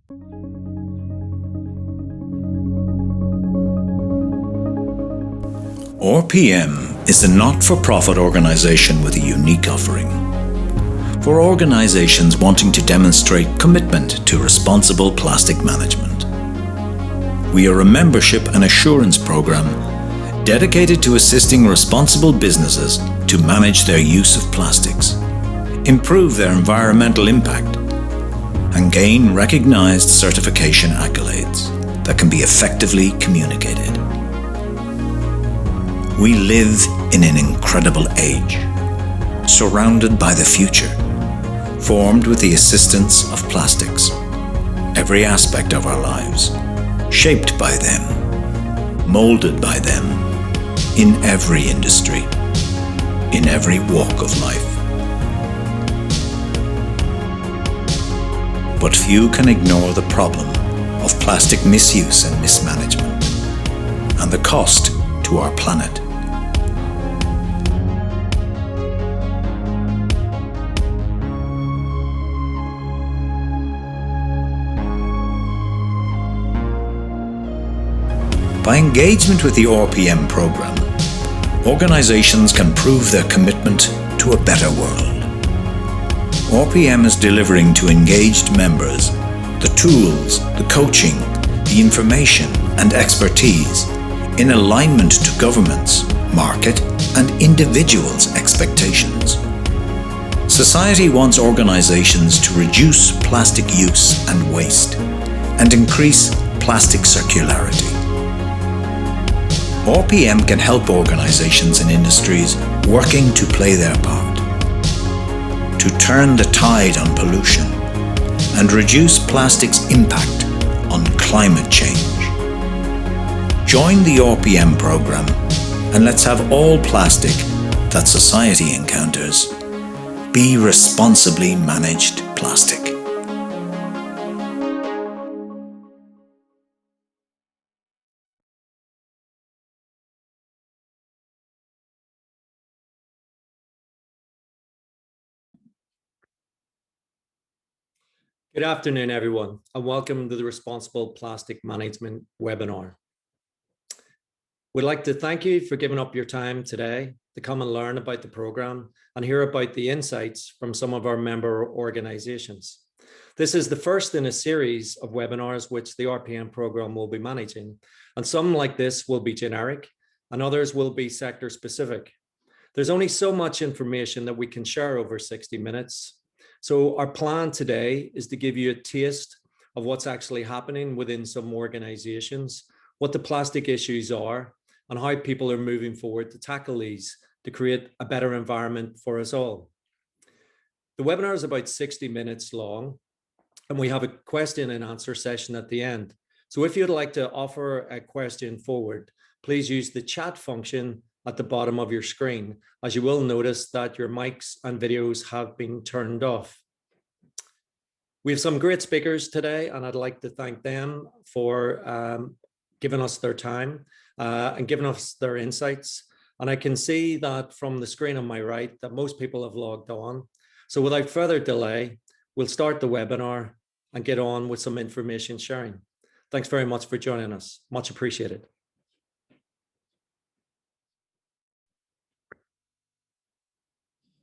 RPM is a not-for-profit organization with a unique offering. For organizations wanting to demonstrate commitment to responsible plastic management. We are a membership and assurance program dedicated to assisting responsible businesses to manage their use of plastics, improve their environmental impact, and gain recognized certification accolades that can be effectively communicated. We live in an incredible age, surrounded by the future, formed with the assistance of plastics. Every aspect of our lives, shaped by them, molded by them, in every industry, in every walk of life. But few can ignore the problem of plastic misuse and mismanagement, and the cost to our planet. By engagement with the RPM program, organizations can prove their commitment to a better world. RPM is delivering to engaged members the tools, the coaching, the information and expertise in alignment to governments, market and individuals' expectations. Society wants organizations to reduce plastic use and waste and increase plastic circularity. RPM can help organizations and industries working to play their part, to turn the tide on pollution and reduce plastic's impact on climate change. Join the RPM program and let's have all plastic that society encounters be responsibly managed plastic. Good afternoon, everyone, and welcome to the Responsible Plastic Management webinar. We'd like to thank you for giving up your time today to come and learn about the program and hear about the insights from some of our member organizations. This is the first in a series of webinars which the RPM program will be managing, and some like this will be generic and others will be sector specific. There's only so much information that we can share over 60 minutes. So our plan today is to give you a taste of what's actually happening within some organizations, what the plastic issues are, and how people are moving forward to tackle these to create a better environment for us all. The webinar is about 60 minutes long, and we have a question and answer session at the end. So if you'd like to offer a question forward, please use the chat function at the bottom of your screen, as you will notice that your mics and videos have been turned off. We have some great speakers today, and I'd like to thank them for giving us their time and giving us their insights. And I can see that from the screen on my right that most people have logged on. So without further delay, we'll start the webinar and get on with some information sharing. Thanks very much for joining us. Much appreciated.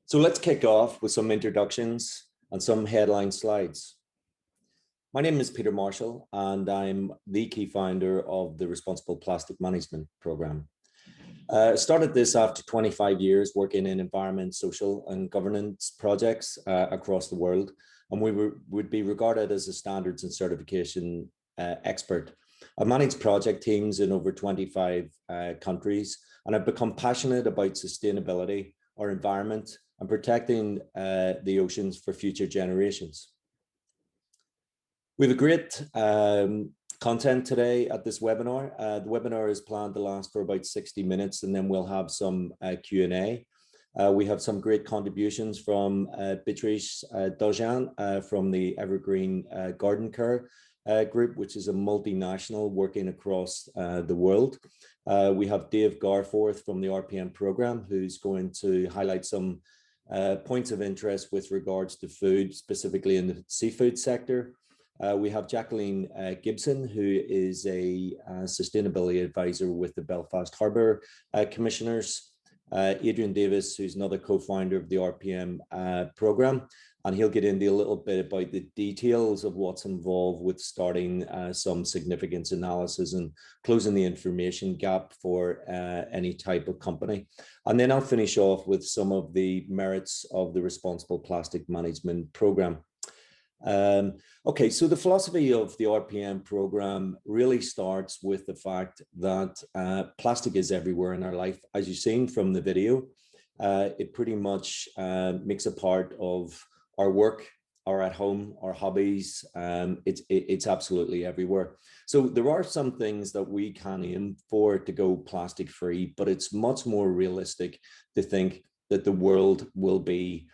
So let's kick off with some introductions and some headline slides. My name is Peter Marshall, and I'm the key founder of the Responsible Plastic Management Program. Started this after 25 years working in environment, social and governance projects across the world, and we would be regarded as a standards and certification expert. I've managed project teams in over 25 countries, and I've become passionate about sustainability, our environment, and protecting the oceans for future generations. We have a great content today at this webinar. The webinar is planned to last for about 60 minutes, and then we'll have some Q&A. We have some great contributions from Beatrice Dojan from the Evergreen Garden Care Group, which is a multinational working across the world. We have Dave Garforth from the RPM program, who's going to highlight some points of interest with regards to food, specifically in the seafood sector. We have Jacqueline Gibson, who is a sustainability advisor with the Belfast Harbour Commissioners. Adrian Davis, who's another co-founder of the RPM program, and he'll get into a little bit about the details of what's involved with starting some significance analysis and closing the information gap for any type of company. And then I'll finish off with some of the merits of the Responsible Plastic Management Program. Okay, so the philosophy of the RPM program really starts with the fact that plastic is everywhere in our life. As you've seen from the video, it pretty much makes a part of our work, our at home, our hobbies. It's absolutely everywhere. So there are some things that we can aim for to go plastic free, but it's much more realistic to think that the world will be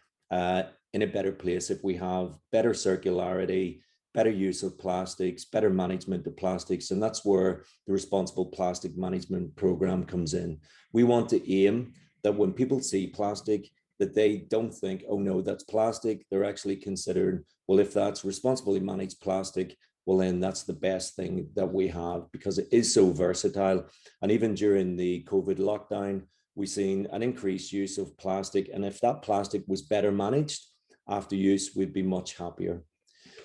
in a better place if we have better circularity, better use of plastics, better management of plastics. And that's where the Responsible Plastic Management Program comes in. We want to aim that when people see plastic, that they don't think, oh no, that's plastic. They're actually considered, well, if that's responsibly managed plastic, well, then that's the best thing that we have, because it is so versatile. And even during the COVID lockdown, we've seen an increased use of plastic. And if that plastic was better managed after use, we'd be much happier.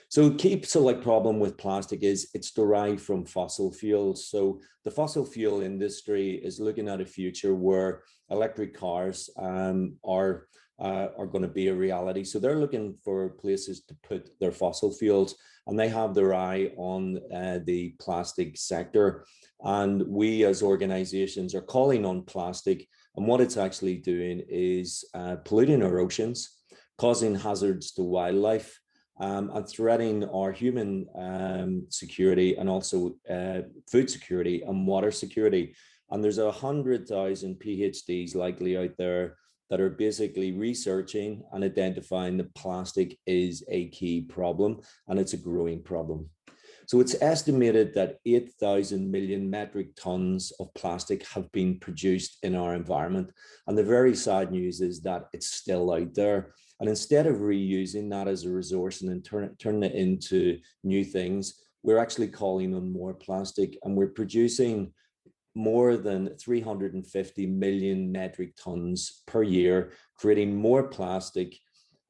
So the key problem with plastic is it's derived from fossil fuels. So the fossil fuel industry is looking at a future where electric cars are going to be a reality. So they're looking for places to put their fossil fuels, and they have their eye on the plastic sector. And we as organizations are calling on plastic, and what it's actually doing is polluting our oceans, causing hazards to wildlife, and threatening our human security, and also food security and water security. And there's 100,000 PhDs likely out there that are basically researching and identifying that plastic is a key problem, and it's a growing problem. So it's estimated that 8,000 million metric tons of plastic have been produced in our environment. And the very sad news is that it's still out there. And instead of reusing that as a resource and then turning it into new things, we're actually calling on more plastic, and we're producing more than 350 million metric tons per year, creating more plastic,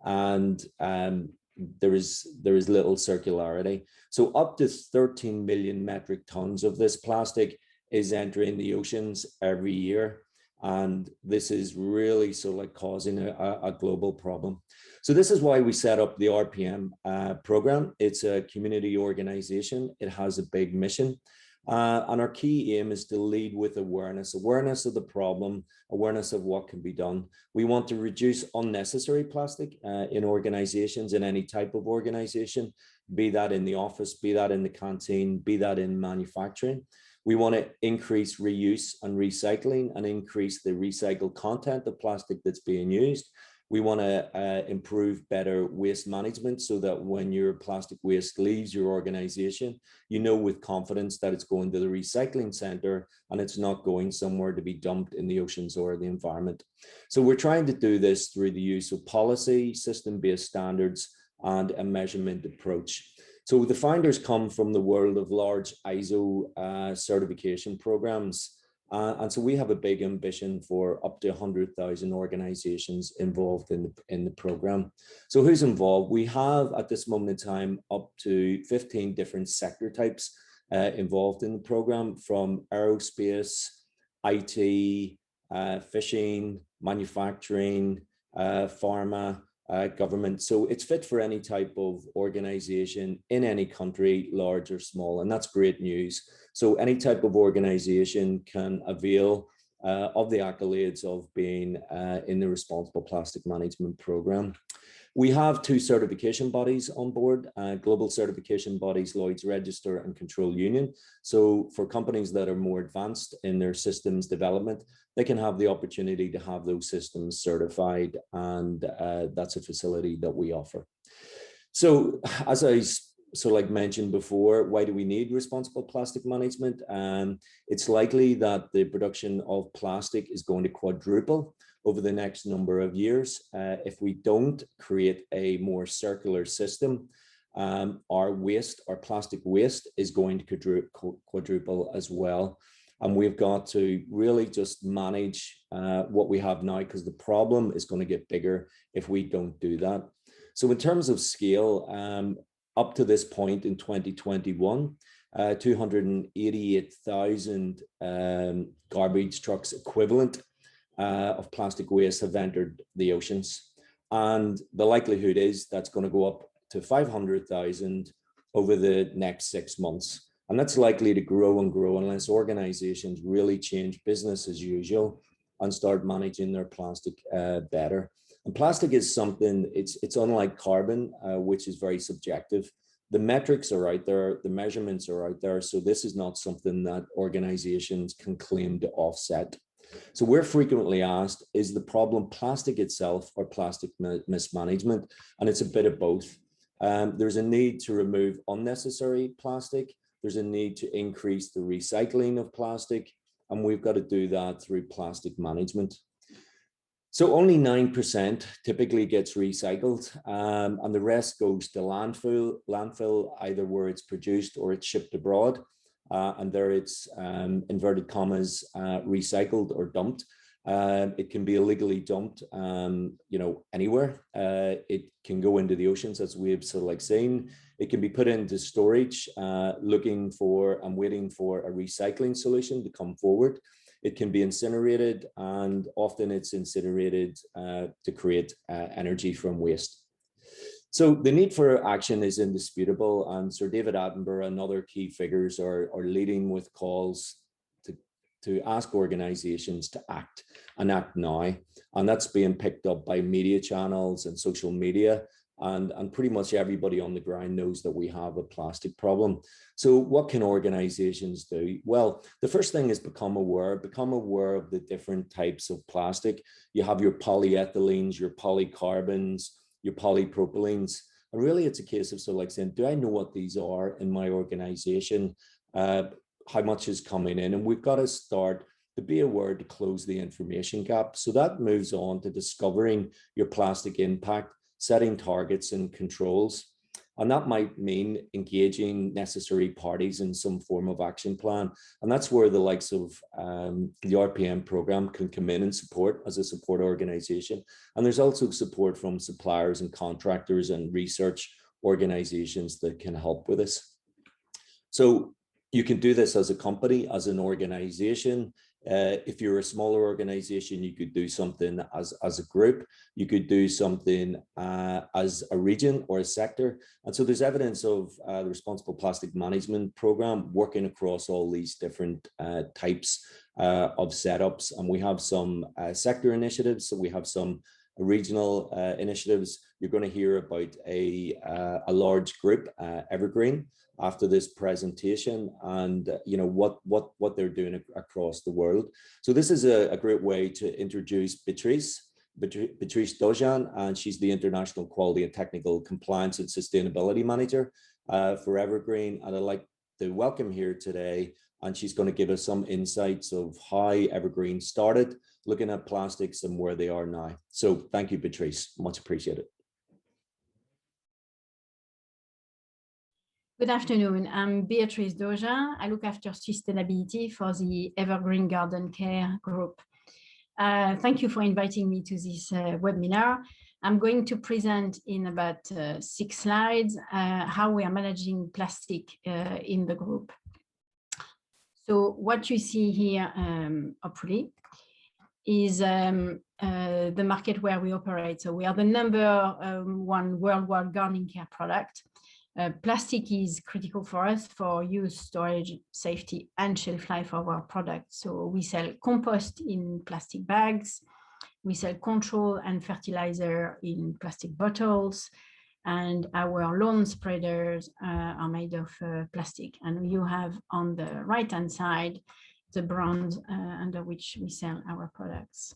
and there is little circularity. So up to 13 million metric tons of this plastic is entering the oceans every year. And this is really causing a global problem. So this is why we set up the RPM program. It's a community organization. It has a big mission. And our key aim is to lead with awareness of the problem, awareness of what can be done. We want to reduce unnecessary plastic in organizations, in any type of organization, be that in the office, be that in the canteen, be that in manufacturing. We want to increase reuse and recycling and increase the recycled content of plastic that's being used. We want to improve better waste management so that when your plastic waste leaves your organization, you know with confidence that it's going to the recycling center and it's not going somewhere to be dumped in the oceans or the environment. So we're trying to do this through the use of policy, system-based standards, and a measurement approach. So the founders come from the world of large ISO certification programs. And so we have a big ambition for up to 100,000 organizations involved in the program. So who's involved? We have at this moment in time up to 15 different sector types involved in the program, from aerospace, IT, fishing, manufacturing, pharma, government. So it's fit for any type of organization in any country, large or small, and that's great news. So any type of organization can avail of the accolades of being in the Responsible Plastic Management Program. We have 2 certification bodies on board, global certification bodies, Lloyd's Register and Control Union. So for companies that are more advanced in their systems development, they can have the opportunity to have those systems certified, and that's a facility that we offer. So as I mentioned before, why do we need responsible plastic management? It's likely that the production of plastic is going to quadruple over the next number of years if we don't create a more circular system. our waste, our plastic waste, is going to quadruple as well. And we've got to really just manage what we have now, because the problem is going to get bigger if we don't do that. So in terms of scale, up to this point in 2021, 288,000 garbage trucks equivalent of plastic waste have entered the oceans. And the likelihood is that's going to go up to 500,000 over the next 6 months. And that's likely to grow and grow unless organizations really change business as usual and start managing their plastic better. And plastic is something, it's unlike carbon, which is very subjective. The metrics are out there, the measurements are out there. So this is not something that organizations can claim to offset. So we're frequently asked, is the problem plastic itself or plastic mismanagement? And it's a bit of both. There's a need to remove unnecessary plastic. There's a need to increase the recycling of plastic. And we've got to do that through plastic management. So only 9% typically gets recycled, and the rest goes to landfill, either where it's produced or it's shipped abroad. And there it's, inverted commas, recycled or dumped. It can be illegally dumped, anywhere. It can go into the oceans, as we've seen. It can be put into storage, looking for and waiting for a recycling solution to come forward. It can be incinerated, and often it's incinerated to create energy from waste. So the need for action is indisputable, and Sir David Attenborough and other key figures are leading with calls to ask organizations to act and act now. And that's being picked up by media channels and social media. And pretty much everybody on the ground knows that we have a plastic problem. So what can organizations do? Well, the first thing is become aware of the different types of plastic. You have your polyethylenes, your polycarbons, your polypropylenes. And really it's a case of saying, do I know what these are in my organization? How much is coming in? And we've got to start to be aware to close the information gap. So that moves on to discovering your plastic impact, setting targets and controls. And that might mean engaging necessary parties in some form of action plan. And that's where the likes of the RPM program can come in and support as a support organization. And there's also support from suppliers and contractors and research organizations that can help with this. So you can do this as a company, as an organization. If you're a smaller organization, you could do something as a group. You could do something as a region or a sector. And so there's evidence of the Responsible Plastic Management Program working across all these different types of setups. And we have some sector initiatives. So we have some regional initiatives. You're going to hear about a large group, Evergreen, after this presentation, and what they're doing across the world. So this is a great way to introduce Beatrice Dojan, and she's the International Quality and Technical Compliance and Sustainability Manager for Evergreen. And I'd like to welcome here today, and she's going to give us some insights of how Evergreen started looking at plastics and where they are now. So thank you, Beatrice, much appreciated. Good afternoon, I'm Beatrice Doja. I look after sustainability for the Evergreen Garden Care Group. Thank you for inviting me to this webinar. I'm going to present in about 6 slides how we are managing plastic in the group. So what you see here, hopefully, is the market where we operate. So we are the #1 worldwide garden care product. Plastic is critical for us for use, storage, safety, and shelf life of our products. So we sell compost in plastic bags. We sell control and fertilizer in plastic bottles. And our lawn spreaders are made of plastic. And you have on the right-hand side the brand under which we sell our products.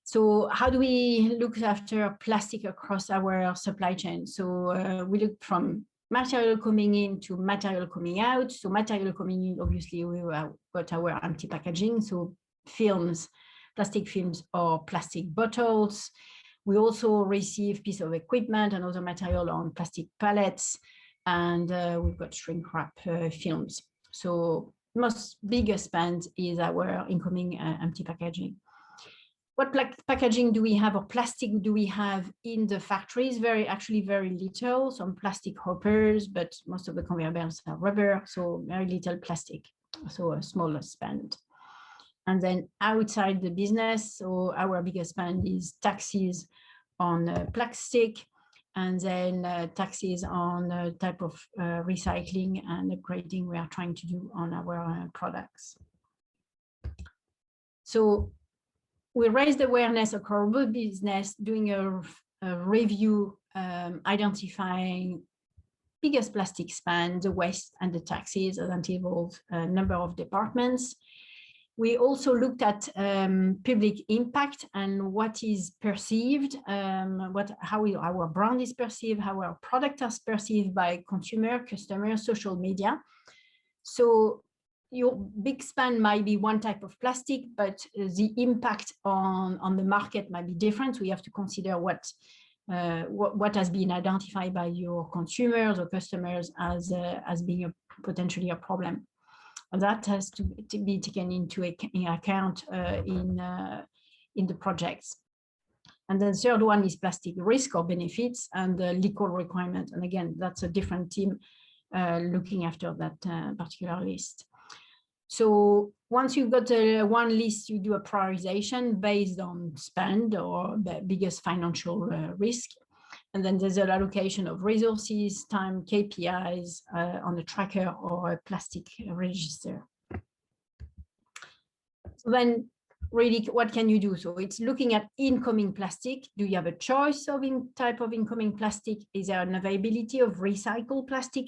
So how do we look after plastic across our supply chain? So we look from material coming in to material coming out. So material coming in, obviously, we got our anti-packaging, so films, plastic films or plastic bottles. We also receive piece of equipment and other material on plastic pallets, and we've got shrink wrap films. So most biggest spend is our incoming empty packaging. What packaging do we have, or plastic do we have in the factories? Actually very little, some plastic hoppers, but most of the conveyor belts are rubber, so very little plastic, so a smaller spend. And then outside the business, so our biggest spend is taxes on plastic, and then taxes on type of recycling and upgrading we are trying to do on our products. So we raised awareness across the business, doing a review, identifying biggest plastic spend, the waste and the taxes, and involved a number of departments. We also looked at public impact and what is perceived, how our brand is perceived, how our product is perceived by customers, social media. So your big spend might be one type of plastic, but the impact on the market might be different. So you have to consider what has been identified by your consumers or customers as being potentially a problem. And that has to be taken into account in the projects. And the third one is plastic risk or benefits and the legal requirement. And again, that's a different team looking after that particular list. So once you've got one list, you do a prioritization based on spend or the biggest financial risk. And then there's an allocation of resources, time, KPIs on a tracker or a plastic register. So then really, what can you do? So it's looking at incoming plastic. Do you have a choice of type of incoming plastic? Is there an availability of recycled plastic?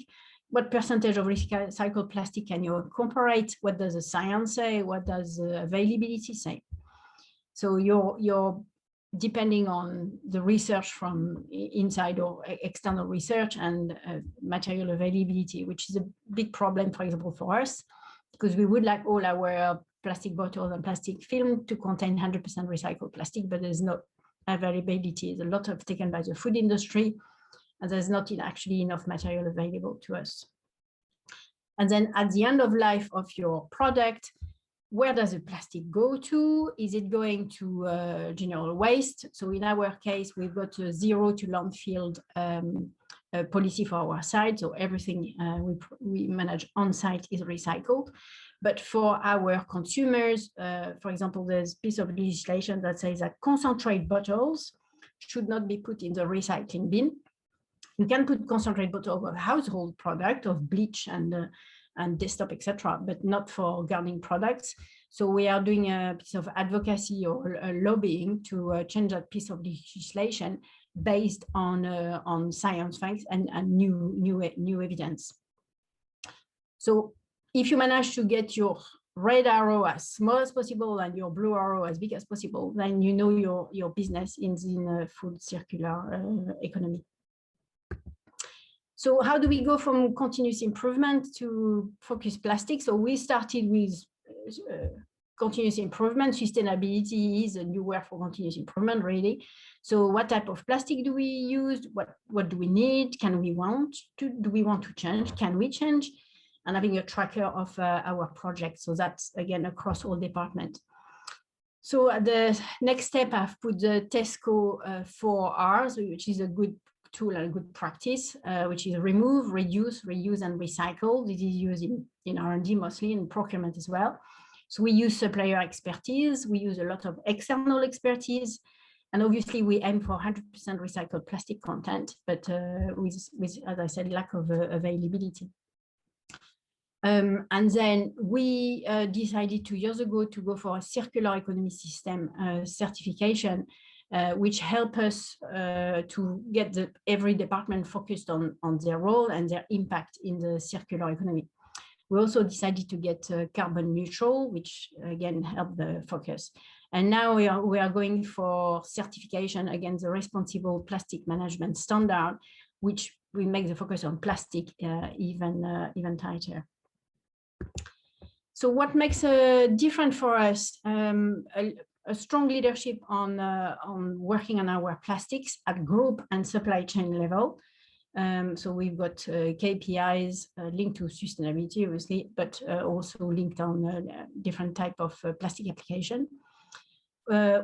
What percentage of recycled plastic can you incorporate? What does the science say? What does the availability say? So you're depending on the research from inside or external research and material availability, which is a big problem, for example, for us, because we would like all our plastic bottles and plastic film to contain 100% recycled plastic, but there's no availability. There's a lot of taken by the food industry, and there's not actually enough material available to us. And then at the end of life of your product, where does the plastic go to? Is it going to general waste? So in our case, we've got a zero to landfill policy for our site. So everything we manage on site is recycled. But for our consumers, for example, there's a piece of legislation that says that concentrate bottles should not be put in the recycling bin. You can put concentrate bottle of household product, of bleach and desktop, etc., but not for gardening products. So we are doing a piece of advocacy or lobbying to change that piece of legislation based on science facts and new evidence. So if you manage to get your red arrow as small as possible and your blue arrow as big as possible, then you know your business is in a full circular economy. So how do we go from continuous improvement to focus plastic? So we started with continuous improvement. Sustainability is a new word for continuous improvement, really. So what type of plastic do we use? What do we need? Do we want to change? Can we change? And having a tracker of our project. So that's, again, across all departments. So at the next step, I've put the Tesco 4Rs, which is a good tool and a good practice, which is remove, reduce, reuse, and recycle. This is used in R&D mostly, in procurement as well. So we use supplier expertise, we use a lot of external expertise, and obviously we aim for 100% recycled plastic content, but with, as I said, lack of availability. And then we decided 2 years ago to go for a circular economy system certification, which help us to get every department focused on their role and their impact in the circular economy. We also decided to get carbon neutral, which again helped the focus. And now we are going for certification against the responsible plastic management standard, which will make the focus on plastic even tighter. So what makes a difference for us? a strong leadership on working on our plastics at group and supply chain level. So we've got KPIs linked to sustainability, obviously, but also linked on different type of plastic application.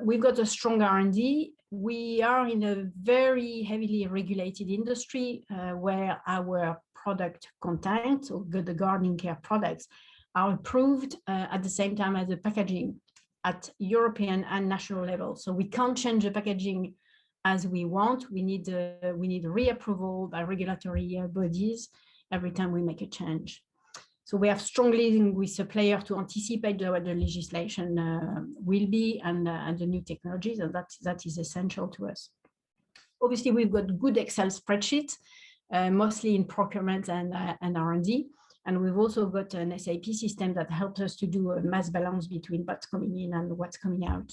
We've got a strong R&D. We are in a very heavily regulated industry where our product content, so the gardening care products, are approved at the same time as the packaging at European and national level. So we can't change the packaging as we want. We need reapproval by regulatory bodies every time we make a change. So we have strong liaison with suppliers to anticipate what the legislation will be and the new technologies, and that is essential to us. Obviously, we've got good Excel spreadsheets, mostly in procurement and R&D, and we've also got an SAP system that helps us to do a mass balance between what's coming in and what's coming out.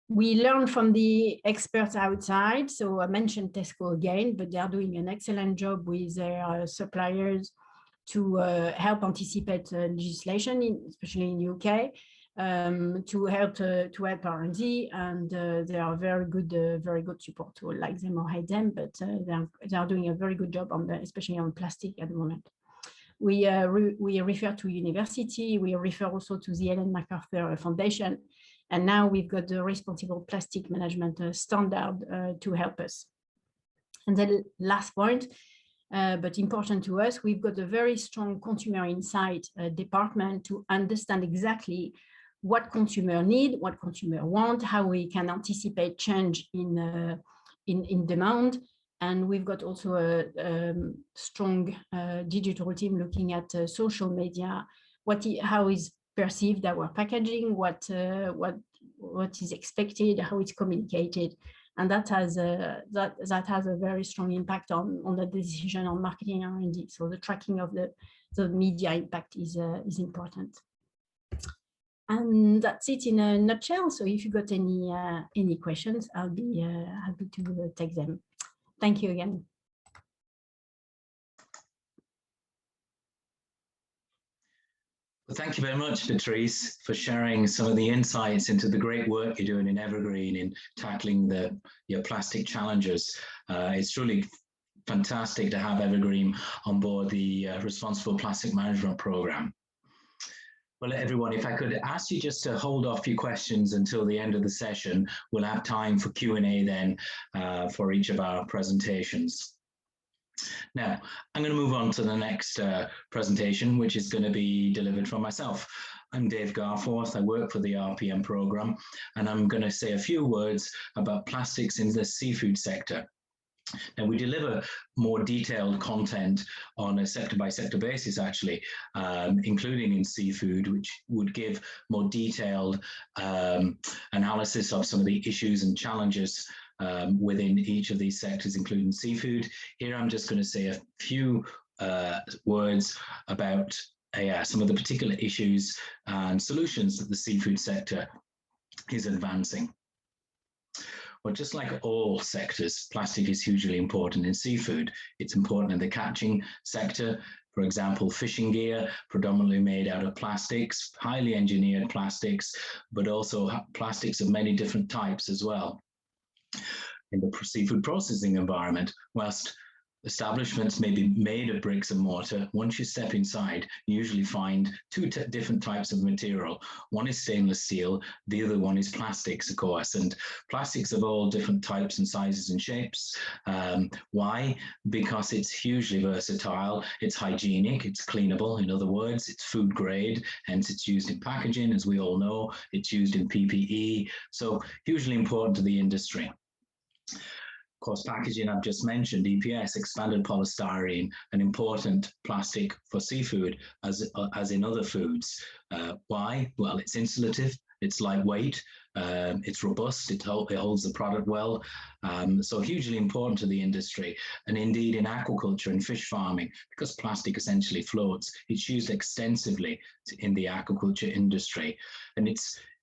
We learn from the experts outside. So I mentioned Tesco again, but they are doing an excellent job with their suppliers to help anticipate legislation, especially in UK, to help R&D, and they are very good support to like them or hate them, but they are doing a very good job on especially on plastic at the moment. We refer to university. We refer also to the Ellen MacArthur Foundation, and now we've got the responsible plastic management standard to help us. And the last point, but important to us, we've got a very strong consumer insight department to understand exactly what consumer need, what consumer want, how we can anticipate change in demand. And we've got also a strong digital team looking at social media, how is perceived our packaging, what is expected, how it's communicated. And that has a very strong impact on the decision on marketing and R&D. So the tracking of the media impact is important. And that's it in a nutshell. So if you got any questions, I'll be happy to take them. Thank you again. Well, thank you very much, Patrice, for sharing some of the insights into the great work you're doing in Evergreen in tackling your plastic challenges. It's truly fantastic to have Evergreen on board the Responsible Plastic Management Program. Well, everyone, if I could ask you just to hold off your questions until the end of the session, we'll have time for Q&A then for each of our presentations. Now, I'm going to move on to the next presentation, which is going to be delivered from myself. I'm Dave Garforth. I work for the RPM program, and I'm going to say a few words about plastics in the seafood sector. Now, we deliver more detailed content on a sector-by-sector basis, actually, including in seafood, which would give more detailed analysis of some of the issues and challenges within each of these sectors, including seafood. Here, I'm just going to say a few words about some of the particular issues and solutions that the seafood sector is advancing. Well, just like all sectors, plastic is hugely important in seafood. It's important in the catching sector. For example, fishing gear, predominantly made out of plastics, highly engineered plastics, but also plastics of many different types as well. In the seafood processing environment, whilst establishments may be made of bricks and mortar, once you step inside, you usually find two different types of material. One is stainless steel, the other one is plastics, of course, and plastics of all different types and sizes and shapes. Why? Because it's hugely versatile, it's hygienic, it's cleanable, in other words, it's food grade, hence it's used in packaging, as we all know, it's used in PPE, so hugely important to the industry. Of course, packaging I've just mentioned, EPS, expanded polystyrene, an important plastic for seafood as in other foods. Why? Well, it's insulative, it's lightweight, it's robust, it holds the product well, so hugely important to the industry. And indeed in aquaculture and fish farming, because plastic essentially floats, it's used extensively in the aquaculture industry. And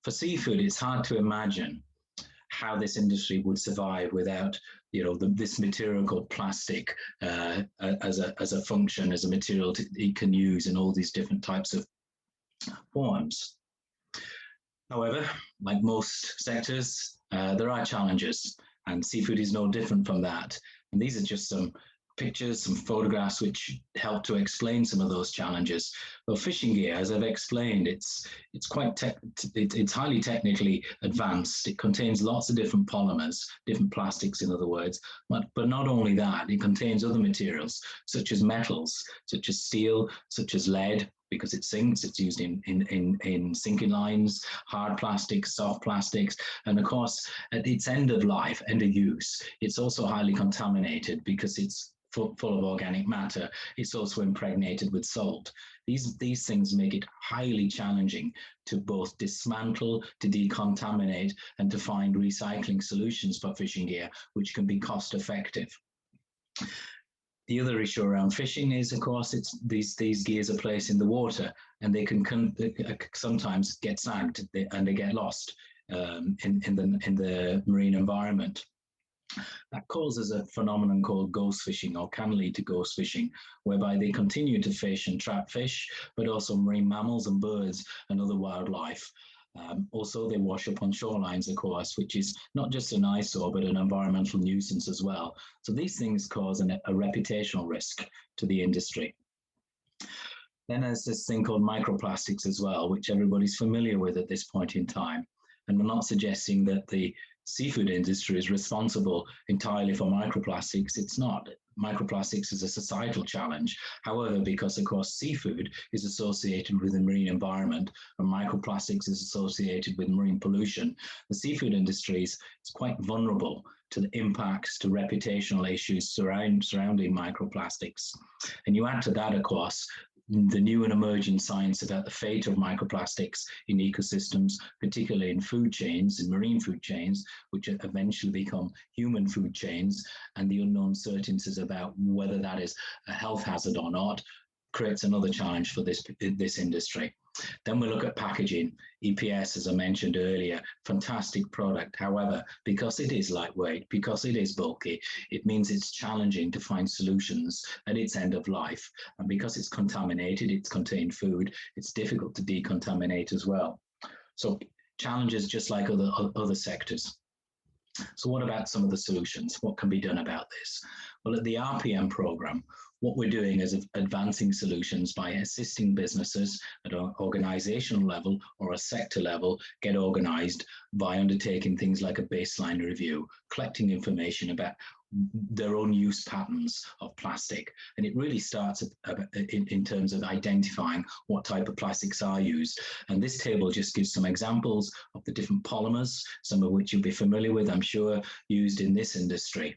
for seafood, it's hard to imagine how this industry would survive without, this material called plastic as a function, as a material it can use in all these different types of forms. However, like most sectors, there are challenges, and seafood is no different from that. And these are just some pictures, some photographs which help to explain some of those challenges. Well, fishing gear, as I've explained, it's highly technically advanced. It contains lots of different polymers, different plastics, in other words. But not only that, it contains other materials such as metals, such as steel, such as lead. Because it sinks, it's used in sinking lines, hard plastics, soft plastics, and of course, at its end of life, end of use, it's also highly contaminated because it's full of organic matter. It's also impregnated with salt. These things make it highly challenging to both dismantle, to decontaminate, and to find recycling solutions for fishing gear, which can be cost effective. The other issue around fishing is, of course, it's these gears are placed in the water, and they can sometimes get sagged and they get lost in the marine environment. That causes a phenomenon called ghost fishing, or can lead to ghost fishing, whereby they continue to fish and trap fish, but also marine mammals and birds and other wildlife. Also, they wash up on shorelines, of course, which is not just an eyesore, but an environmental nuisance as well. So these things cause a reputational risk to the industry. Then there's this thing called microplastics as well, which everybody's familiar with at this point in time. And we're not suggesting that the seafood industry is responsible entirely for microplastics. It's not. Microplastics is a societal challenge. However, because of course seafood is associated with the marine environment and microplastics is associated with marine pollution, the seafood industry is quite vulnerable to the impacts, to reputational issues surrounding microplastics. And you add to that, of course, the new and emerging science about the fate of microplastics in ecosystems, particularly in food chains, in marine food chains, which eventually become human food chains, and the unknown uncertainties about whether that is a health hazard or not, creates another challenge for this industry. Then we look at packaging. EPS, as I mentioned earlier, fantastic product. However, because it is lightweight, because it is bulky, it means it's challenging to find solutions at its end of life. And because it's contaminated, it's contained food, it's difficult to decontaminate as well. So challenges just like other sectors. So what about some of the solutions? What can be done about this? Well, at the RPM program, what we're doing is advancing solutions by assisting businesses at an organizational level or a sector level get organized by undertaking things like a baseline review, collecting information about their own use patterns of plastic. And it really starts in terms of identifying what type of plastics are used. And this table just gives some examples of the different polymers, some of which you'll be familiar with, I'm sure, used in this industry.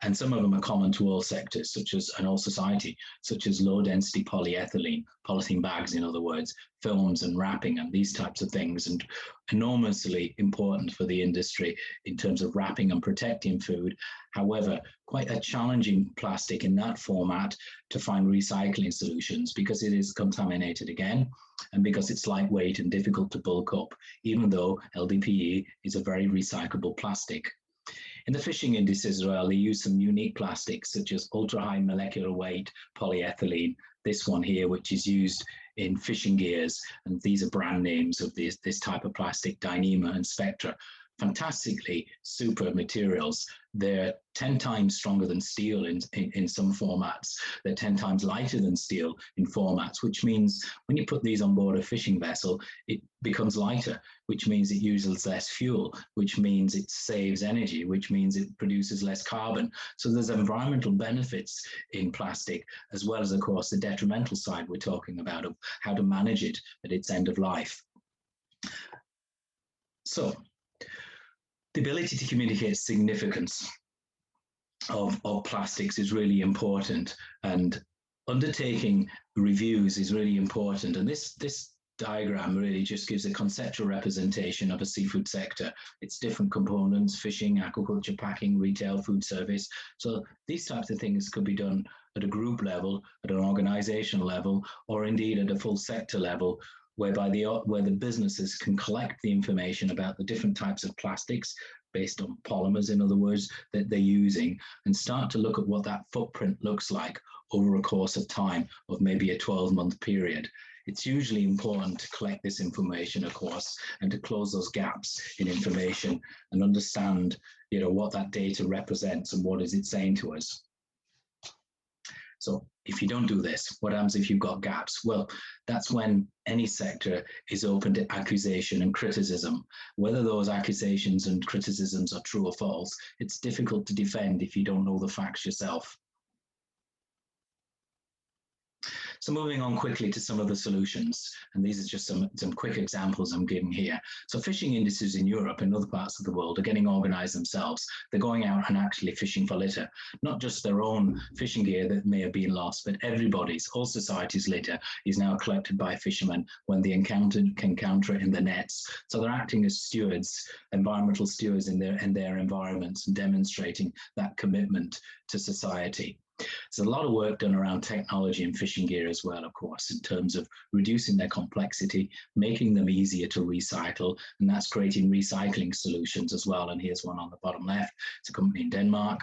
And some of them are common to all sectors, and all society, such as low-density polyethylene, polythene bags, in other words, films and wrapping and these types of things, and enormously important for the industry in terms of wrapping and protecting food. However, quite a challenging plastic in that format to find recycling solutions because it is contaminated again, and because it's lightweight and difficult to bulk up, even though LDPE is a very recyclable plastic. In the fishing industry as well, they use some unique plastics such as ultra-high molecular weight polyethylene, this one here, which is used in fishing gears, and these are brand names of this type of plastic, Dyneema and Spectra. Fantastically super materials. They're 10 times stronger than steel in some formats. They're 10 times lighter than steel in formats, which means when you put these on board a fishing vessel, it becomes lighter, which means it uses less fuel, which means it saves energy, which means it produces less carbon. So there's environmental benefits in plastic, as well as, of course, the detrimental side we're talking about of how to manage it at its end of life. So, the ability to communicate significance of plastics is really important, and undertaking reviews is really important. And this diagram really just gives a conceptual representation of a seafood sector. It's different components: fishing, aquaculture, packing, retail, food service. So these types of things could be done at a group level, at an organizational level, or indeed at a full sector level, where the businesses can collect the information about the different types of plastics based on polymers, in other words, that they're using, and start to look at what that footprint looks like over a course of time of maybe a 12-month period. It's usually important to collect this information, of course, and to close those gaps in information and understand, what that data represents and what is it saying to us. So if you don't do this, what happens if you've got gaps? Well, that's when any sector is open to accusation and criticism. Whether those accusations and criticisms are true or false, it's difficult to defend if you don't know the facts yourself. So moving on quickly to some of the solutions, and these are just some quick examples I'm giving here. So fishing industries in Europe and other parts of the world are getting organized themselves. They're going out and actually fishing for litter, not just their own fishing gear that may have been lost, but everybody's, all society's litter is now collected by fishermen when they encounter it in the nets. So they're acting as stewards, environmental stewards in their environments, and demonstrating that commitment to society. There's a lot of work done around technology and fishing gear as well, of course, in terms of reducing their complexity, making them easier to recycle, and that's creating recycling solutions as well. And here's one on the bottom left. It's a company in Denmark.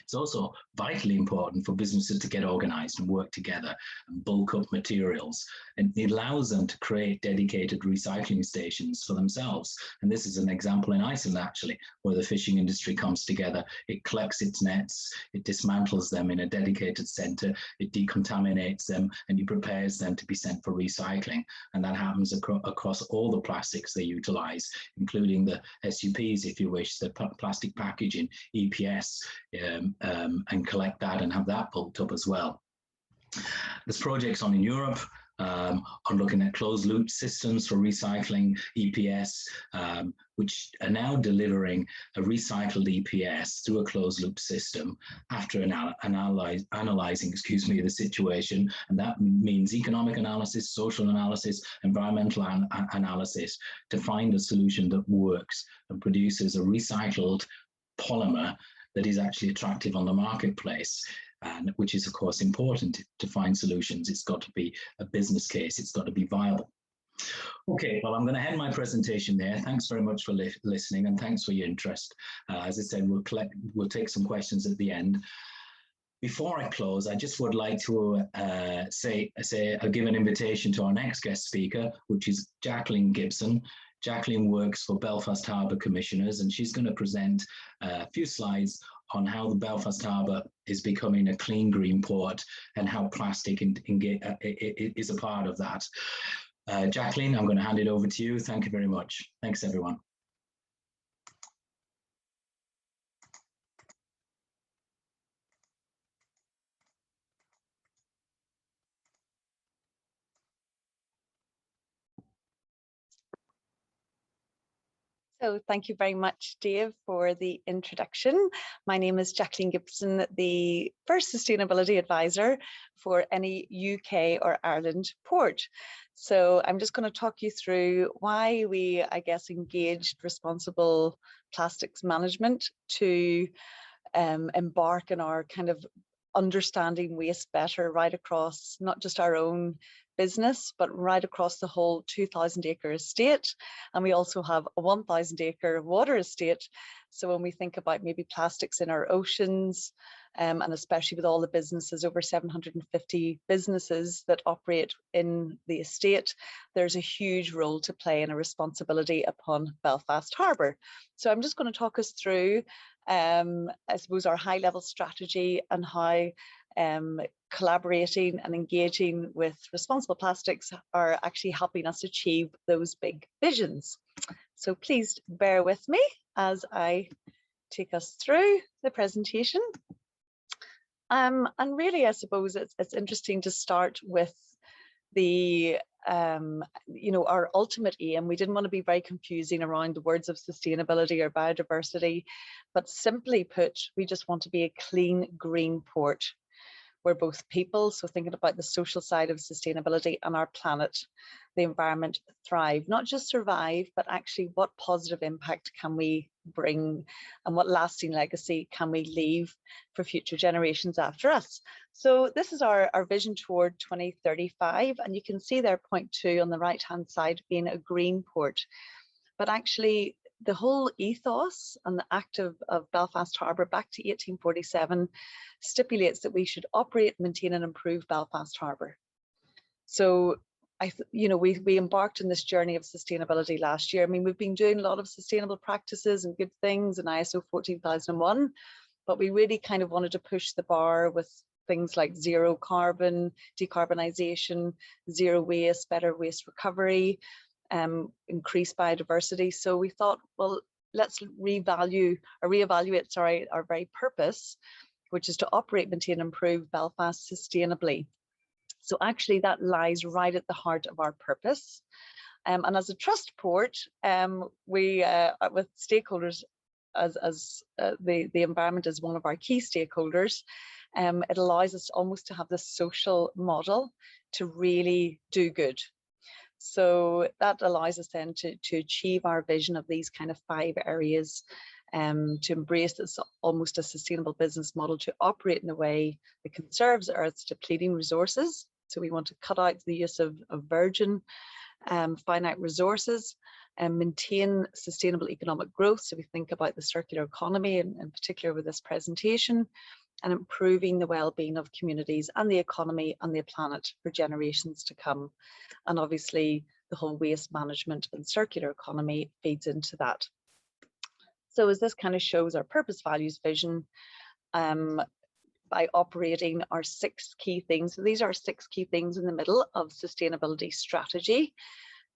It's also vitally important for businesses to get organized and work together and bulk up materials. And it allows them to create dedicated recycling stations for themselves. And this is an example in Iceland, actually, where the fishing industry comes together. It collects its nets, it dismantles them in a dedicated center, it decontaminates them, and it prepares them to be sent for recycling. And that happens across all the plastics they utilize, including the SUPs, if you wish, the plastic packaging, EPS, and collect that and have that bulked up as well. There's projects on in Europe on looking at closed loop systems for recycling EPS, which are now delivering a recycled EPS through a closed loop system after analyzing the situation. And that means economic analysis, social analysis, environmental analysis to find a solution that works and produces a recycled polymer that is actually attractive on the marketplace, and which is of course important to find solutions. It's got to be a business case, it's got to be viable. Okay, well, I'm going to end my presentation there. Thanks very much for listening, and thanks for your interest. As I said, we'll take some questions at the end. Before I close, I just would like to give an invitation to our next guest speaker, which is Jacqueline Gibson. Jacqueline works for Belfast Harbour Commissioners, and she's going to present a few slides on how the Belfast Harbour is becoming a clean green port and how plastic is a part of that. Jacqueline, I'm going to hand it over to you. Thank you very much. Thanks, everyone. So thank you very much, Dave, for the introduction. My name is Jacqueline Gibson, the first sustainability advisor for any UK or Ireland port. So I'm just going to talk you through why we, engaged Responsible Plastics Management to embark in our kind of understanding waste better right across not just our own business, but right across the whole 2,000-acre estate. And we also have a 1,000-acre water estate. So when we think about maybe plastics in our oceans, and especially with all the businesses, over 750 businesses that operate in the estate, there's a huge role to play and a responsibility upon Belfast Harbour. So I'm just going to talk us through, I suppose, our high-level strategy and how collaborating and engaging with Responsible Plastics are actually helping us achieve those big visions. So please bear with me as I take us through the presentation. And really, I suppose it's interesting to start with the our ultimate aim. We didn't want to be very confusing around the words of sustainability or biodiversity, but simply put, we just want to be a clean green port where both people, so thinking about the social side of sustainability, and our planet, the environment, thrive, not just survive, but actually what positive impact can we bring and what lasting legacy can we leave for future generations after us. So this is our vision toward 2035, and you can see there point 2 on the right hand side being a green port. But actually the whole ethos and the act of Belfast Harbour back to 1847 stipulates that we should operate, maintain and improve Belfast Harbour. So we embarked on this journey of sustainability last year. I mean, we've been doing a lot of sustainable practices and good things in ISO 14001, but we really kind of wanted to push the bar with things like zero carbon, decarbonisation, zero waste, better waste recovery, increased biodiversity. So we thought, well, let's reevaluate our very purpose, which is to operate, maintain, and improve Belfast sustainably. So actually that lies right at the heart of our purpose. And as a trust port, we with stakeholders, as the environment is one of our key stakeholders, it allows us almost to have this social model to really do good. So that allows us then to achieve our vision of these kind of 5 areas, to embrace this almost a sustainable business model, to operate in a way that conserves Earth's depleting resources. So we want to cut out the use of virgin finite resources and maintain sustainable economic growth. So we think about the circular economy, and in particular with this presentation, and improving the well-being of communities and the economy and the planet for generations to come. And obviously the whole waste management and circular economy feeds into that. So as this kind of shows our purpose, values, vision, by operating our 6 key things. So these are 6 key things in the middle of sustainability strategy.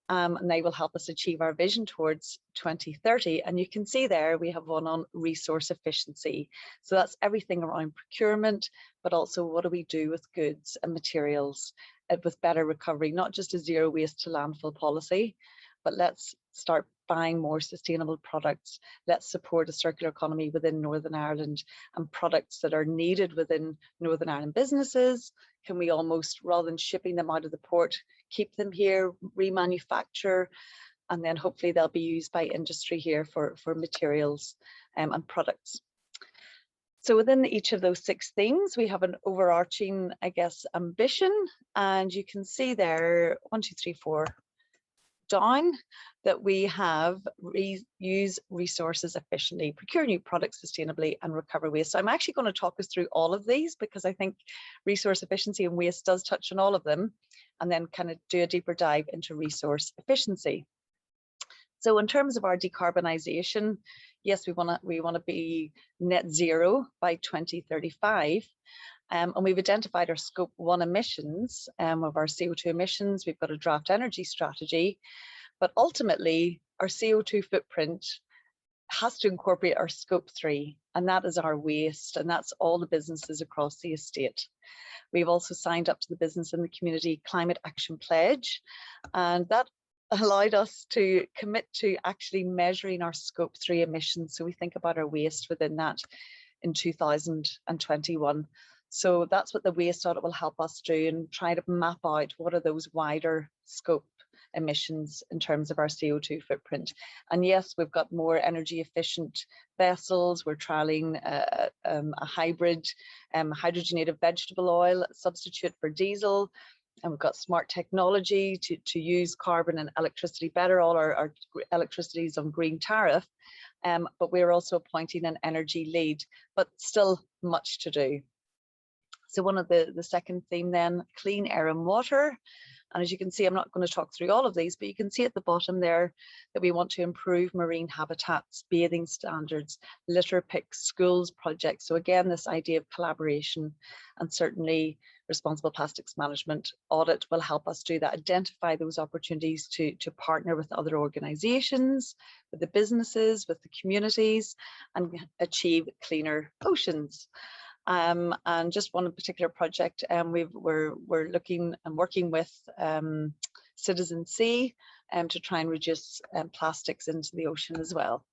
And they will help us achieve our vision towards 2030. And you can see there we have one on resource efficiency. So that's everything around procurement, but also what do we do with goods and materials with better recovery, not just a zero waste to landfill policy, but let's start buying more sustainable products. Let's support a circular economy within Northern Ireland, and products that are needed within Northern Ireland businesses. Can we almost, rather than shipping them out of the port, keep them here, remanufacture, and then hopefully they'll be used by industry here for materials and products. So within each of those 6 things, we have an overarching, I guess, ambition. And you can see there, 1, 2, 3, 4, down, that we have use resources efficiently, procure new products sustainably, and recover waste. So I'm actually going to talk us through all of these, because I think resource efficiency and waste does touch on all of them, and then kind of do a deeper dive into resource efficiency. So in terms of our decarbonisation, yes, we want to be net zero by 2035. And we've identified our scope 1 emissions of our CO2 emissions. We've got a draft energy strategy, but ultimately our CO2 footprint has to incorporate our scope 3, and that is our waste, and that's all the businesses across the estate. We've also signed up to the Business and the Community Climate Action Pledge, and that allowed us to commit to actually measuring our scope 3 emissions. So we think about our waste within that in 2021. So that's what the waste audit will help us do, and try to map out what are those wider scope emissions in terms of our CO2 footprint. And yes, we've got more energy efficient vessels. We're trialing a hybrid hydrogenated vegetable oil substitute for diesel. And we've got smart technology to use carbon and electricity better. All our electricity is on green tariff, but we're also appointing an energy lead, but still much to do. So one of the second theme then, clean air and water. And as you can see, I'm not going to talk through all of these, but you can see at the bottom there that we want to improve marine habitats, bathing standards, litter picks, schools projects. So again, this idea of collaboration, and certainly responsible plastics management audit will help us do that, identify those opportunities to partner with other organizations, with the businesses, with the communities, and achieve cleaner oceans. And just one particular project, we're looking and working with Citizen Sea to try and reduce plastics into the ocean as well.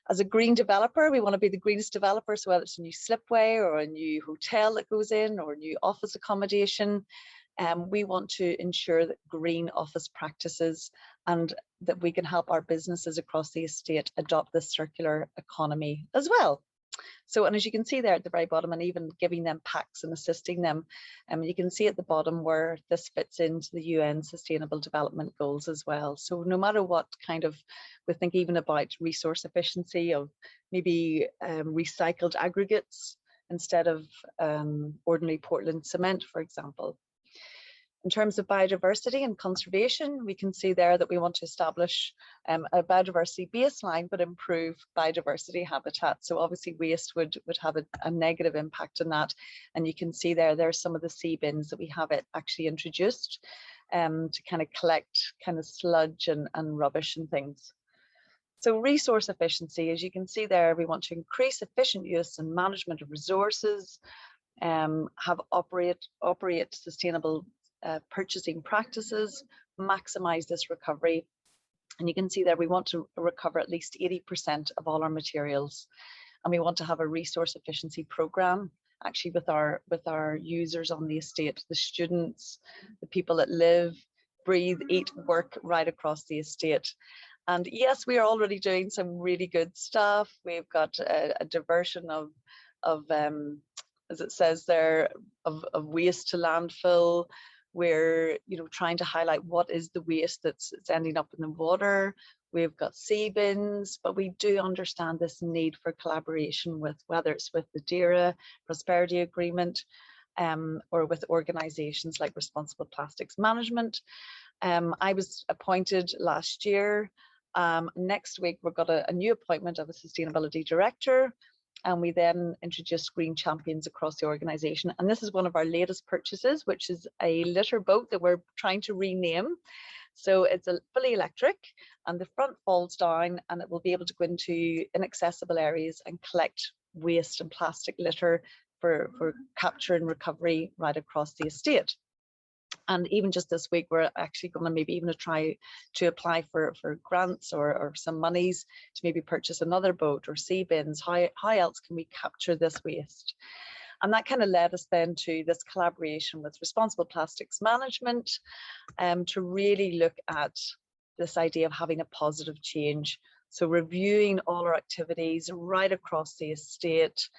As a green developer, we want to be the greenest developer. So whether it's a new slipway or a new hotel that goes in, or new office accommodation, we want to ensure that green office practices, and that we can help our businesses across the estate adopt this circular economy as well. So, and as you can see there at the very bottom, and even giving them packs and assisting them, you can see at the bottom where this fits into the UN Sustainable Development Goals as well. So no matter what kind of, we think even about resource efficiency of maybe recycled aggregates instead of ordinary Portland cement, for example. In terms of biodiversity and conservation, we can see there that we want to establish a biodiversity baseline, but improve biodiversity habitat. So obviously waste would have a negative impact on that. And you can see there's some of the sea bins that we have it actually introduced to kind of collect kind of sludge and rubbish and things. So resource efficiency, as you can see there, we want to increase efficient use and management of resources, operate sustainable purchasing practices, maximize this recovery. And you can see there we want to recover at least 80% of all our materials. And we want to have a resource efficiency program actually with our users on the estate, the students, the people that live, breathe, eat, work right across the estate. And yes, we are already doing some really good stuff. We've got a diversion of as it says there, of waste to landfill. We're trying to highlight what is the waste that's ending up in the water. We've got sea bins, but we do understand this need for collaboration with, whether it's with the DERA Prosperity Agreement or with organizations like Responsible Plastics Management. I was appointed last year. Next week, we've got a new appointment of a sustainability director, and we then introduced Green Champions across the organization. And this is one of our latest purchases, which is a litter boat that we're trying to rename. So it's a fully electric, and the front falls down, and it will be able to go into inaccessible areas and collect waste and plastic litter for capture and recovery right across the estate. And even just this week, we're actually going to maybe even try to apply for grants or some monies to maybe purchase another boat or sea bins. How else can we capture this waste? And that kind of led us then to this collaboration with Responsible Plastics Management to really look at this idea of having a positive change. So reviewing all our activities right across the estate,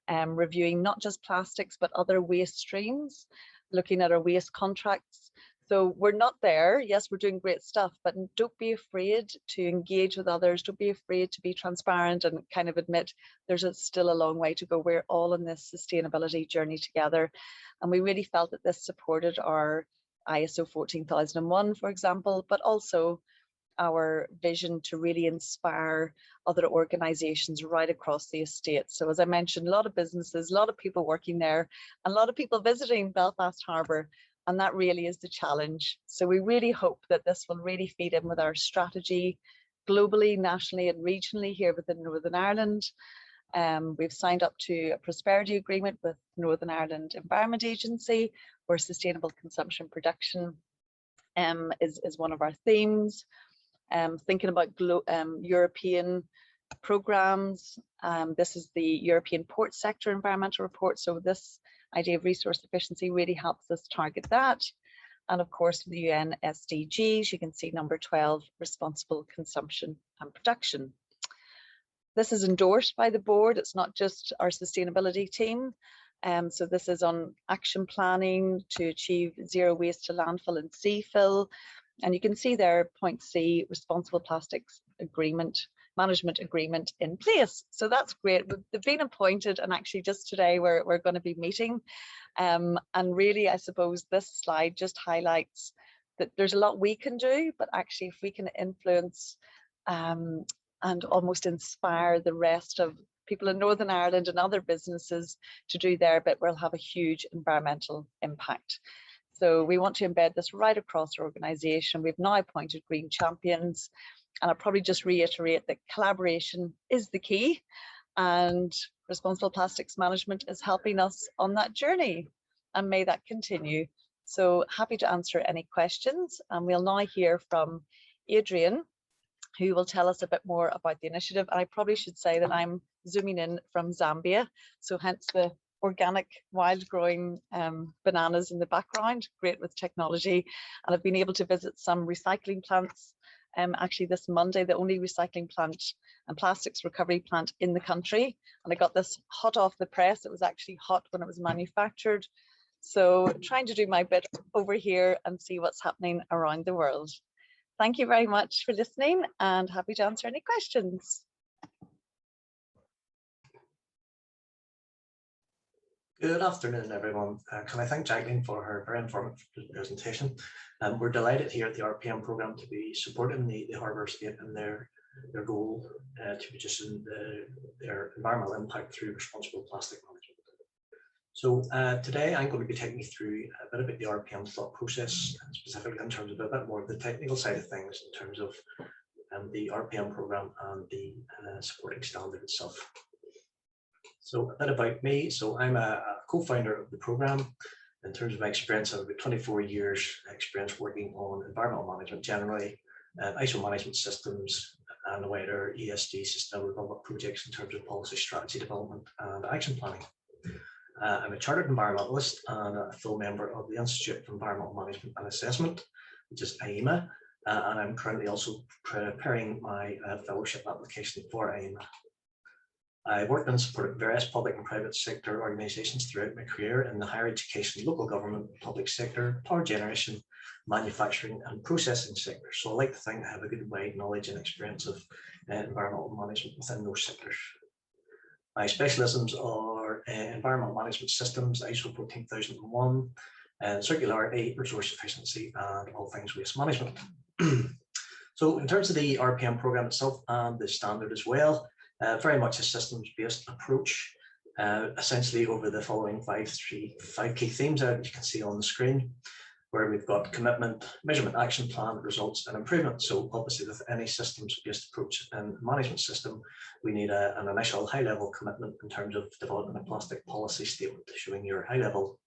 reviewing not just plastics, but other waste streams, looking at our waste contracts. So we're not there. Yes, we're doing great stuff, but don't be afraid to engage with others. Don't be afraid to be transparent and kind of admit there's still a long way to go. We're all in this sustainability journey together. And we really felt that this supported our ISO 14001, for example, but also our vision to really inspire other organizations right across the estate. So as I mentioned, a lot of businesses, a lot of people working there, and a lot of people visiting Belfast Harbour, and that really is the challenge. So we really hope that this will really feed in with our strategy globally, nationally and regionally here within Northern Ireland. We've signed up to a prosperity agreement with Northern Ireland Environment Agency, where sustainable consumption production is one of our themes. Thinking about European programs. This is the European Port Sector Environmental Report. So this idea of resource efficiency really helps us target that. And of course, the UN SDGs, you can see number 12, responsible consumption and production. This is endorsed by the board. It's not just our sustainability team. So this is on action planning to achieve zero waste to landfill and seafill. And you can see there, point C, Responsible Plastics Agreement, Management Agreement in place. So that's great. They've been appointed, and actually just today we're going to be meeting. And really, I suppose this slide just highlights that there's a lot we can do, but actually if we can influence and almost inspire the rest of people in Northern Ireland and other businesses to do their bit, we'll have a huge environmental impact. So we want to embed this right across our organisation. We've now appointed Green Champions, and I'll probably just reiterate that collaboration is the key, and Responsible Plastics Management is helping us on that journey, and may that continue. So happy to answer any questions, and we'll now hear from Adrian, who will tell us a bit more about the initiative. And I probably should say that I'm zooming in from Zambia, so hence the organic wild growing bananas in the background, great with technology. And I've been able to visit some recycling plants. Actually this Monday, the only recycling plant and plastics recovery plant in the country. And I got this hot off the press. It was actually hot when it was manufactured. So trying to do my bit over here and see what's happening around the world. Thank you very much for listening, and happy to answer any questions. Good afternoon, everyone. Can I thank Jacqueline for her very informative presentation? We're delighted here at the RPM programme to be supporting the Harbour Estate in their goal to reducing their environmental impact through responsible plastic management. So today I'm going to be taking you through a bit about the RPM thought process, specifically in terms of a bit more of the technical side of things in terms of the RPM programme and the supporting standard itself. So a bit about me. So I'm a co-founder of the programme. In terms of my experience, I have about 24 years experience working on environmental management generally, ISO management systems, and wider ESG sustainable development projects in terms of policy strategy development and action planning. I'm a chartered environmentalist and a full member of the Institute for Environmental Management and Assessment, which is IEMA, and I'm currently also preparing my fellowship application for IEMA. I worked and supported various public and private sector organisations throughout my career in the higher education, local government, public sector, power generation, manufacturing and processing sectors. So I like to think I have a good wide knowledge and experience of environmental management within those sectors. My specialisms are environmental management systems, ISO 14001, circularity, resource efficiency, and all things waste management. So in terms of the RPM programme itself and the standard as well, very much a systems-based approach, essentially over the following five key themes that you can see on the screen, where we've got commitment, measurement, action plan, results, and improvement. So obviously with any systems-based approach and management system, we need an initial high-level commitment in terms of developing a plastic policy statement, showing your high-level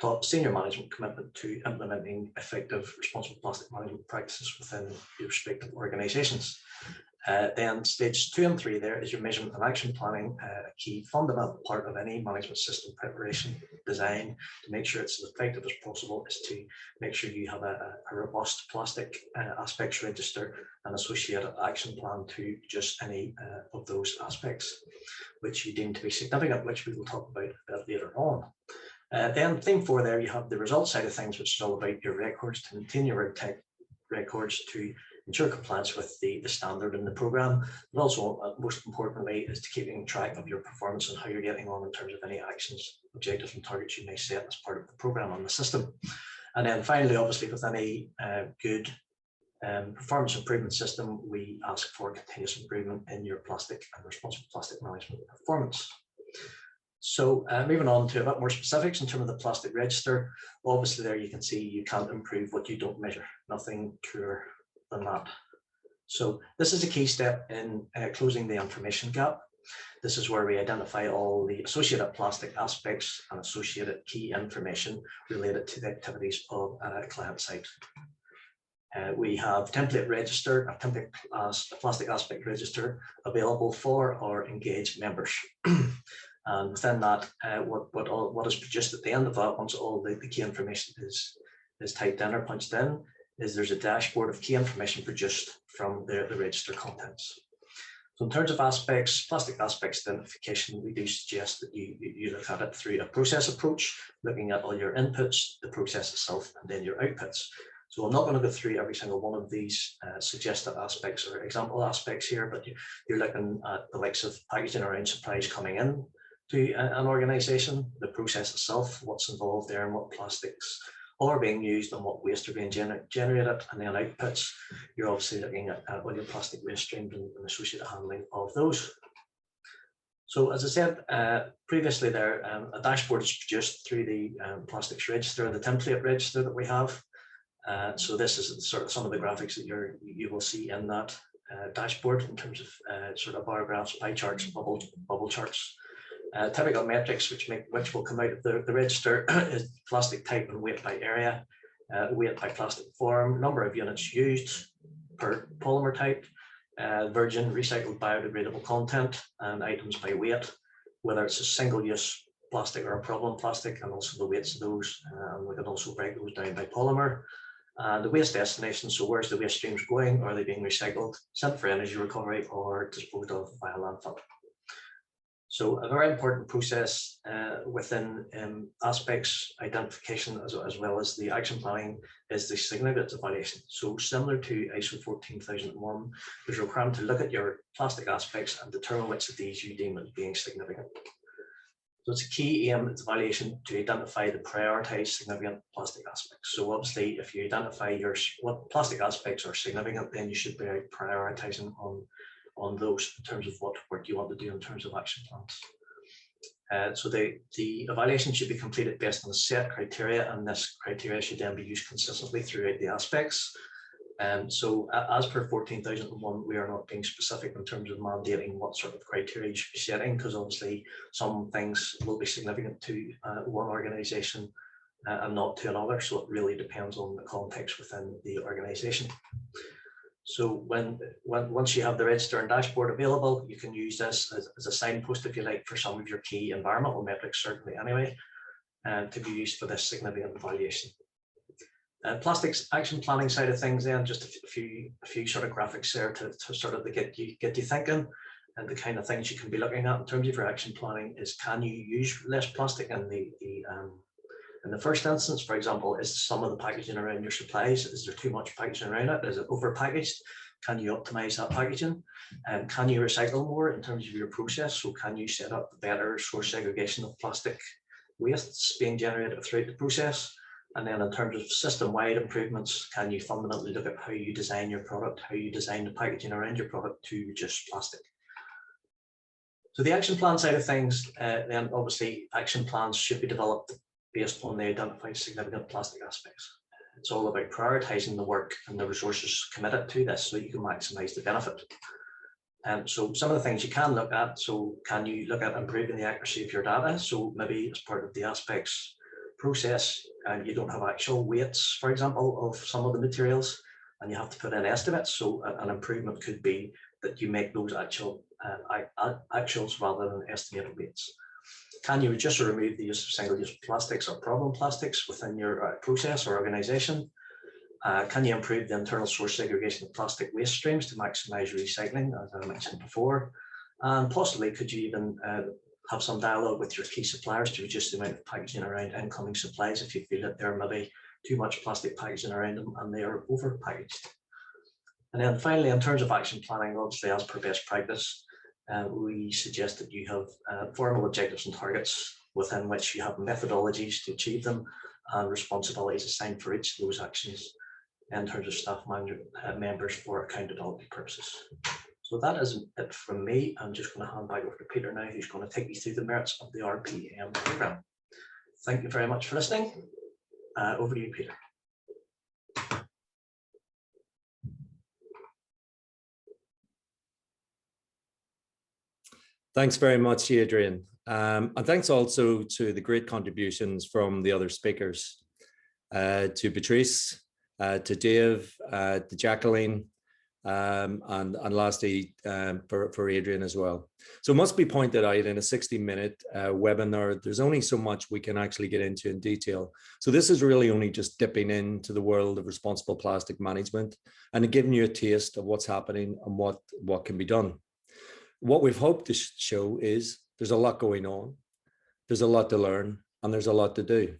top senior management commitment to implementing effective responsible plastic management practices within your respective organisations. Then stage 2 and 3 there is your measurement and action planning, a key fundamental part of any management system preparation design to make sure it's as effective as possible is to make sure you have a robust plastic aspects register and associated action plan to just any of those aspects which you deem to be significant, which we will talk about a bit later on. Then theme 4 there, you have the result side of things, which is all about your records to maintain your records to ensure compliance with the standard in the programme, but also most importantly is to keeping track of your performance and how you're getting on in terms of any actions, objectives and targets you may set as part of the programme on the system. And then finally, obviously with any good performance improvement system, we ask for continuous improvement in your plastic and responsible plastic management performance. So moving on to a bit more specifics in terms of the plastic register, obviously there you can see you can't improve what you don't measure, nothing truer than that. So this is a key step in closing the information gap. This is where we identify all the associated plastic aspects and associated key information related to the activities of a client site. We have template register, a template plastic aspect register available for our engaged members. And within that, what is produced at the end of that, once all the key information is typed in or punched in, is there's a dashboard of key information produced from the register contents. So in terms of aspects, plastic aspects identification, we do suggest that you look at it through a process approach, looking at all your inputs, the process itself, and then your outputs. So I'm not going to go through every single one of these suggested aspects or example aspects here, but you're looking at the likes of packaging around supplies coming in to an organisation, the process itself, what's involved there and what plastics are being used and what waste are being generated, and then outputs, you're obviously looking at all your plastic waste streams and associated handling of those. So as I said previously there, a dashboard is produced through the plastics register, the template register that we have. So this is sort of some of the graphics that you will see in that dashboard in terms of sort of bar graphs, pie charts, bubble charts. Typical metrics which will come out of the register is plastic type and weight by area, weight by plastic form, number of units used per polymer type, virgin, recycled, biodegradable content, and items by weight, whether it's a single-use plastic or a problem plastic, and also the weights of those. We can also break those down by polymer. The waste destination, so where's the waste streams going? Are they being recycled, sent for energy recovery, or disposed of via landfill? So a very important process within aspects identification as well as the action planning is the significance evaluation. So similar to ISO 14001, there's a requirement to look at your plastic aspects and determine which of these you deem as being significant. So it's a key aim, it's evaluation to identify the prioritized significant plastic aspects. So obviously, if you identify what plastic aspects are significant, then you should be prioritizing on those in terms of what work you want to do in terms of action plans. So the evaluation should be completed based on a set criteria, and this criteria should then be used consistently throughout the aspects. So as per 14,001, we are not being specific in terms of mandating what sort of criteria you should be setting, because obviously some things will be significant to one organisation and not to another. So it really depends on the context within the organisation. So once you have the register and dashboard available, you can use this as a signpost, if you like, for some of your key environmental metrics, certainly anyway, to be used for this significant evaluation. Plastics action planning side of things, then just a few sort of graphics there to sort of get you thinking, and the kind of things you can be looking at in terms of your action planning is, can you use less plastic in the first instance? For example, is some of the packaging around your supplies, is there too much packaging around it? Is it over packaged? Can you optimize that packaging? And can you recycle more in terms of your process? So can you set up better source segregation of plastic wastes being generated throughout the process? And then in terms of system-wide improvements, can you fundamentally look at how you design your product, how you design the packaging around your product to reduce plastic? So the action plan side of things, then obviously action plans should be developed based on the identified significant plastic aspects. It's all about prioritizing the work and the resources committed to this so you can maximize the benefit. So some of the things you can look at, so can you look at improving the accuracy of your data? So maybe as part of the aspects process, and you don't have actual weights, for example, of some of the materials, and you have to put in estimates. So an improvement could be that you make those actuals rather than estimated weights. Can you reduce or remove the use of single-use plastics or problem plastics within your process or organization? Can you improve the internal source segregation of plastic waste streams to maximize recycling, as I mentioned before? And possibly, could you even have some dialogue with your key suppliers to reduce the amount of packaging around incoming supplies if you feel that there may be too much plastic packaging around them and they are over packaged? And then finally, in terms of action planning, obviously as per best practice, we suggest that you have formal objectives and targets within which you have methodologies to achieve them and responsibilities assigned for each of those actions in terms of staff members for accountability purposes. So that is it from me. I'm just going to hand back over to Peter now, who's going to take you through the merits of the RPM programme. Thank you very much for listening. Over to you, Peter. Thanks very much, Adrian. And thanks also to the great contributions from the other speakers, to Patrice, to Dave, to Jacqueline, and lastly for Adrian as well. So it must be pointed out, in a 60-minute webinar, there's only so much we can actually get into in detail. So this is really only just dipping into the world of responsible plastic management and giving you a taste of what's happening and what can be done. What we've hoped to show is there's a lot going on, there's a lot to learn, and there's a lot to do.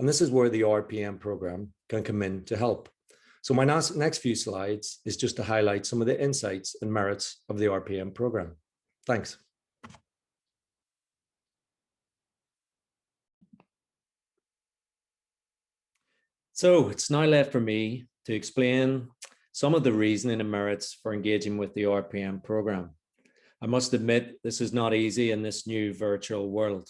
And this is where the RPM program can come in to help. So my next few slides is just to highlight some of the insights and merits of the RPM program. Thanks. So it's now left for me to explain some of the reasoning and merits for engaging with the RPM program. I must admit, this is not easy in this new virtual world.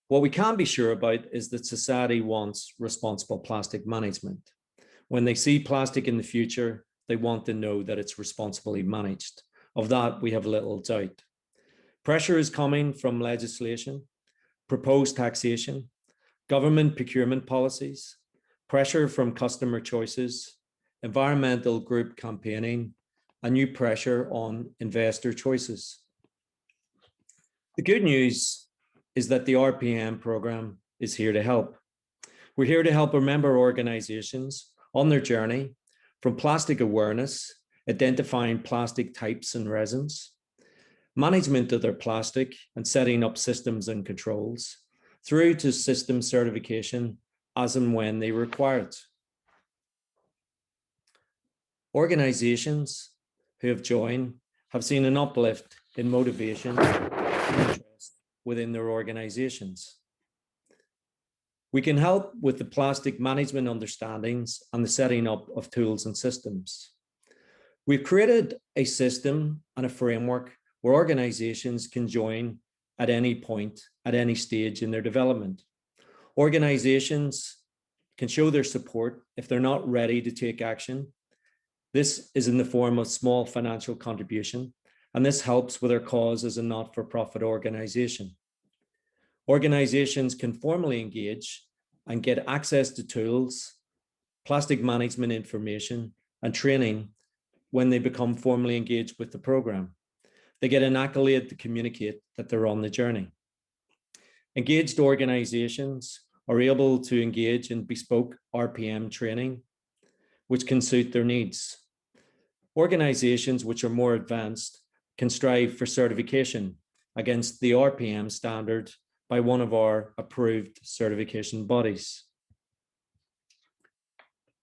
What we can be sure about is that society wants responsible plastic management. When they see plastic in the future, they want to know that it's responsibly managed. Of that, we have little doubt. Pressure is coming from legislation, proposed taxation, government procurement policies, pressure from customer choices, environmental group campaigning, and new pressure on investor choices. The good news is that the RPM program is here to help. We're here to help our member organizations on their journey from plastic awareness, identifying plastic types and resins, management of their plastic and setting up systems and controls, through to system certification as and when they require it. Organizations who have joined have seen an uplift in motivation, interest, within their organizations. We can help with the plastic management understandings and the setting up of tools and systems. We've created a system and a framework where organizations can join at any point, at any stage in their development. Organizations can show their support if they're not ready to take action. This is in the form of small financial contribution, and this helps with our cause as a not-for-profit organization. Organizations can formally engage and get access to tools, plastic management information, and training when they become formally engaged with the program. They get an accolade to communicate that they're on the journey. Engaged organizations are able to engage in bespoke RPM training, which can suit their needs. Organizations which are more advanced can strive for certification against the RPM standard by one of our approved certification bodies.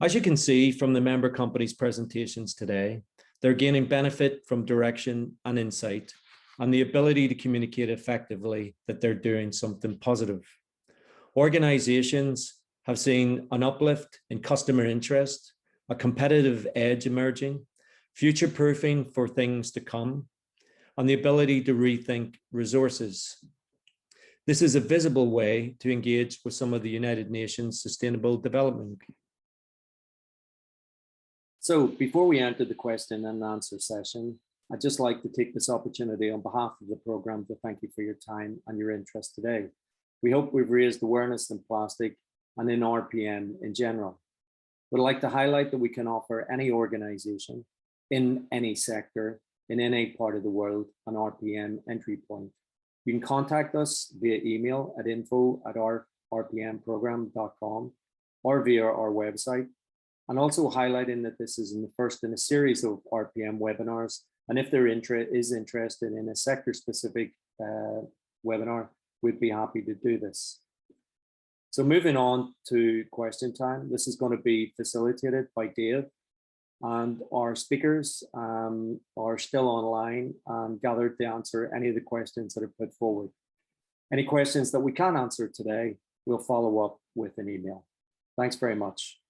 As you can see from the member companies' presentations today, they're gaining benefit from direction and insight and the ability to communicate effectively that they're doing something positive. Organizations have seen an uplift in customer interest, a competitive edge emerging, future-proofing for things to come, and the ability to rethink resources. This is a visible way to engage with some of the United Nations Sustainable Development. So before we enter the question and answer session, I'd just like to take this opportunity on behalf of the program to thank you for your time and your interest today. We hope we've raised awareness in plastic and in RPM in general. We'd like to highlight that we can offer any organization in any sector, in any part of the world, an RPM entry point. You can contact us via email at info@rpmprogram.com or via our website. And also highlighting that this is in the first in a series of RPM webinars. And if they're interested in a sector-specific webinar, we'd be happy to do this. So moving on to question time, this is going to be facilitated by Dave, and our speakers are still online and gathered to answer any of the questions that are put forward. Any questions that we can't answer today, we'll follow up with an email. Thanks very much.